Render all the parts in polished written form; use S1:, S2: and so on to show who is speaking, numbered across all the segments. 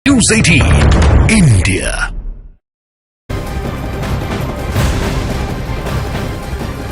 S1: News 18 India।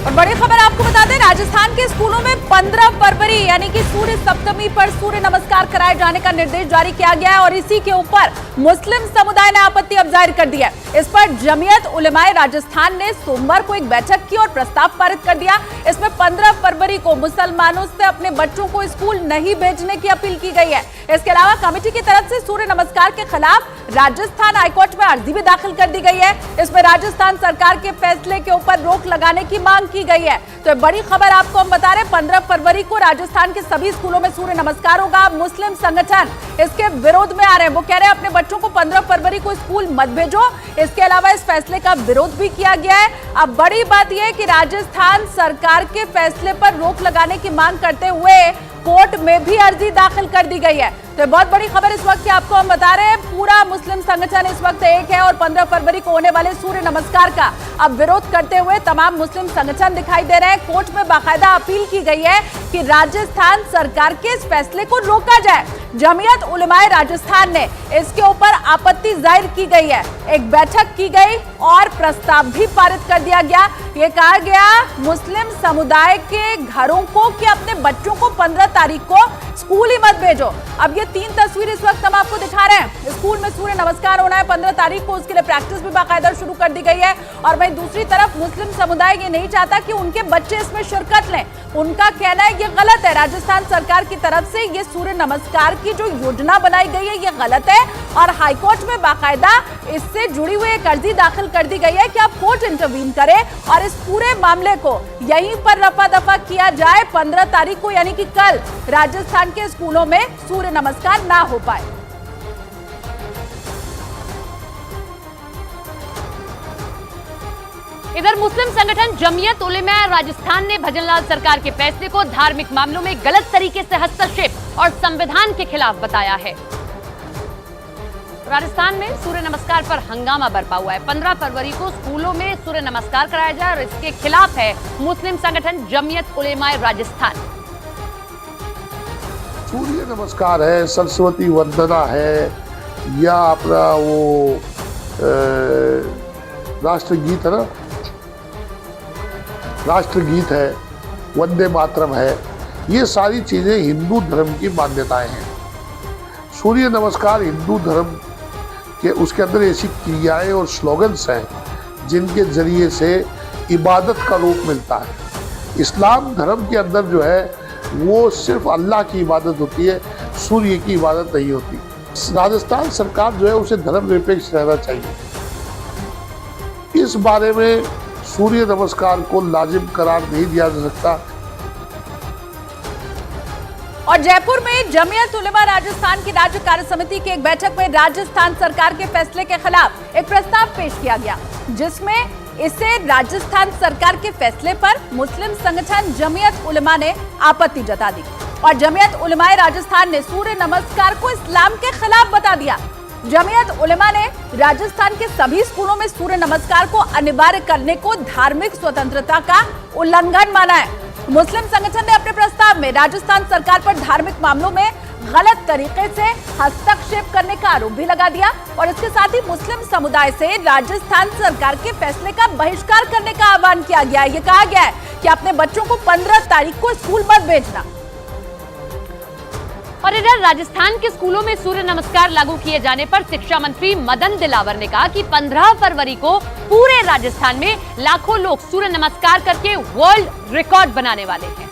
S2: और बड़ी खबर आपको बता दें, राजस्थान के स्कूलों में 15 फरवरी यानी कि सूर्य सप्तमी पर सूर्य नमस्कार कराए जाने का निर्देश जारी किया गया है और इसी के ऊपर मुस्लिम समुदाय ने आपत्ति अब जाहिर कर दी है। इस पर जमीयत उलेमाए राजस्थान ने सोमवार को एक बैठक की और प्रस्ताव पारित कर दिया। इसमें 15 फरवरी को मुसलमानों से अपने बच्चों को स्कूल नहीं भेजने की अपील की गई है। इसके अलावा कमेटी की तरफ से सूर्य नमस्कार के खिलाफ राजस्थान हाईकोर्ट में अर्जी भी दाखिल कर दी गई है। इसमें राजस्थान सरकार के फैसले के ऊपर रोक लगाने की मांग की गई है। तो बड़ी खबर आपको हम बता रहे हैं, 15 फरवरी को राजस्थान के सभी स्कूलों में सूर्य नमस्कार होगा। मुस्लिम संगठन इसके विरोध में आ रहे हैं। वो कह रहे हैं अपने बच्चों को 15 फरवरी को स्कूल मत भेजो। इसके अलावा इस फैसले का विरोध भी किया गया है। अब बड़ी बात यह है कि राजस्थान सरकार के फैसले पर रोक लगाने की मांग करते हुए कोर्ट में भी अर्जी दाखिल कर दी गई है। तो बहुत बड़ी खबर इस वक्त की आपको हम बता रहे हैं। पूरा मुस्लिम संगठन इस वक्त एक है और 15 फरवरी को होने वाले सूर्य नमस्कार का अब विरोध करते हुए तमाम मुस्लिम संगठन दिखाई दे रहे हैं। कोर्ट में बाकायदा अपील की गई है कि राजस्थान सरकार के इस फैसले को रोका जाए। जमीयत उलेमाए राजस्थान ने इसके ऊपर आपत्ति जाहिर की गई है। एक बैठक की गई और प्रस्ताव भी पारित कर दिया गया। ये कहा गया मुस्लिम समुदाय के घरों को कि अपने बच्चों को 15 तारीख को स्कूल ही मत भेजो। अब ये 3 तस्वीर इस वक्त हम आपको दिखा रहे हैं। स्कूल में सूर्य नमस्कार होना है 15 तारीख को, उसके लिए प्रैक्टिस भी बाकायदा शुरू कर दी गई है। और वहीं दूसरी तरफ मुस्लिम समुदाय ये नहीं चाहता कि उनके बच्चे इसमें शिरकत लें। उनका कहना है ये गलत है। राजस्थान सरकार की तरफ से ये सूर्य नमस्कार की जो योजना बनाई गई है ये गलत है और हाईकोर्ट में बाकायदा इससे जुड़ी हुई एक अर्जी दाखिल कर दी गई है कि आप कोर्ट इंटरवीन करें और इस पूरे मामले को यहीं पर रफा दफा किया जाए। 15 तारीख को यानी कि कल राजस्थान के स्कूलों में सूर्य नमस्कार ना हो पाए।
S3: इधर मुस्लिम संगठन जमीयत उलेमाए राजस्थान ने भजनलाल सरकार के फैसले को धार्मिक मामलों में गलत तरीके से हस्तक्षेप और संविधान के खिलाफ बताया है। राजस्थान में सूर्य नमस्कार पर हंगामा बरपा हुआ है। 15 फरवरी को स्कूलों में सूर्य नमस्कार कराया जाए और इसके खिलाफ है मुस्लिम संगठन जमीयत उलेमाए राजस्थान।
S4: सूर्य नमस्कार है, सरस्वती वंदना है या अपना वो राष्ट्रगीत है ना, राष्ट्रगीत है, वंदे मातरम है, ये सारी चीजें हिंदू धर्म की मान्यताएं हैं। सूर्य नमस्कार हिंदू धर्म के उसके अंदर ऐसी क्रियाएं और स्लोगन्स हैं जिनके जरिए से इबादत का रूप मिलता है। इस्लाम धर्म के अंदर जो है वो सिर्फ अल्लाह की इबादत होती है, सूर्य की इबादत नहीं होती। राजस्थान सरकार जो है उसे धर्मनिरपेक्ष रहना चाहिए। इस बारे में सूर्य नमस्कार को लाजिम करार नहीं दिया जा सकता।
S2: और जयपुर में जमीयत उलेमा राजस्थान की राज्य कार्य समिति की एक बैठक में राजस्थान सरकार के फैसले के खिलाफ एक प्रस्ताव पेश किया गया, जिसमें इसे राजस्थान सरकार के फैसले पर मुस्लिम संगठन जमीयत उलेमा ने आपत्ति जता दी और जमीयत उलेमाए राजस्थान ने सूर्य नमस्कार को इस्लाम के खिलाफ बता दिया। जमीयत उलेमा ने राजस्थान के सभी स्कूलों में सूर्य नमस्कार को अनिवार्य करने को धार्मिक स्वतंत्रता का उल्लंघन माना है। मुस्लिम संगठन ने अपने प्रस्ताव में राजस्थान सरकार पर धार्मिक मामलों में गलत तरीके से हस्तक्षेप करने का आरोप भी लगा दिया और इसके साथ ही मुस्लिम समुदाय से राजस्थान सरकार के फैसले का बहिष्कार करने का आह्वान किया गया है। ये कहा गया है कि अपने बच्चों को 15 तारीख को स्कूल मत भेजना।
S3: और इधर राजस्थान के स्कूलों में सूर्य नमस्कार लागू किए जाने पर शिक्षा मंत्री मदन दिलावर ने कहा कि 15 फरवरी को पूरे राजस्थान में लाखों लोग सूर्य नमस्कार करके वर्ल्ड रिकॉर्ड बनाने वाले हैं।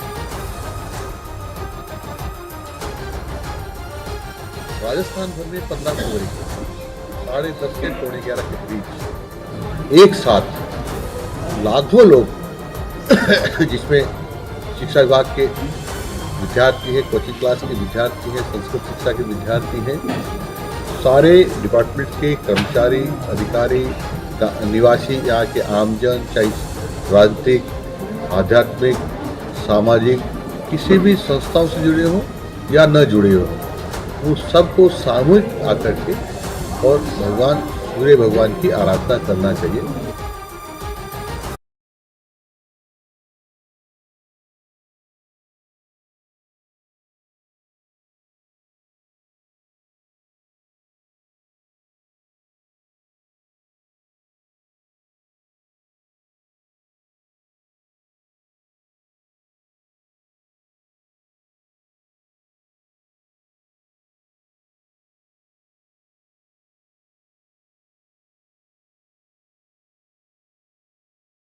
S5: राजस्थान भर में 15 फरवरी को 10:30 से 11:15 के बीच एक साथ लाखों लोग जिसमें शिक्षा विभाग के विद्यार्थी हैं, कोचिंग क्लास के विद्यार्थी हैं, संस्कृत शिक्षा के विद्यार्थी हैं, सारे डिपार्टमेंट के कर्मचारी, अधिकारी, निवासी, यहाँ के आमजन, चाहे राजनीतिक, आध्यात्मिक, सामाजिक किसी भी संस्थाओं से जुड़े हो या न जुड़े हो, वो सबको सामूहिक आकर के और सूर्य भगवान की आराधना करना चाहिए।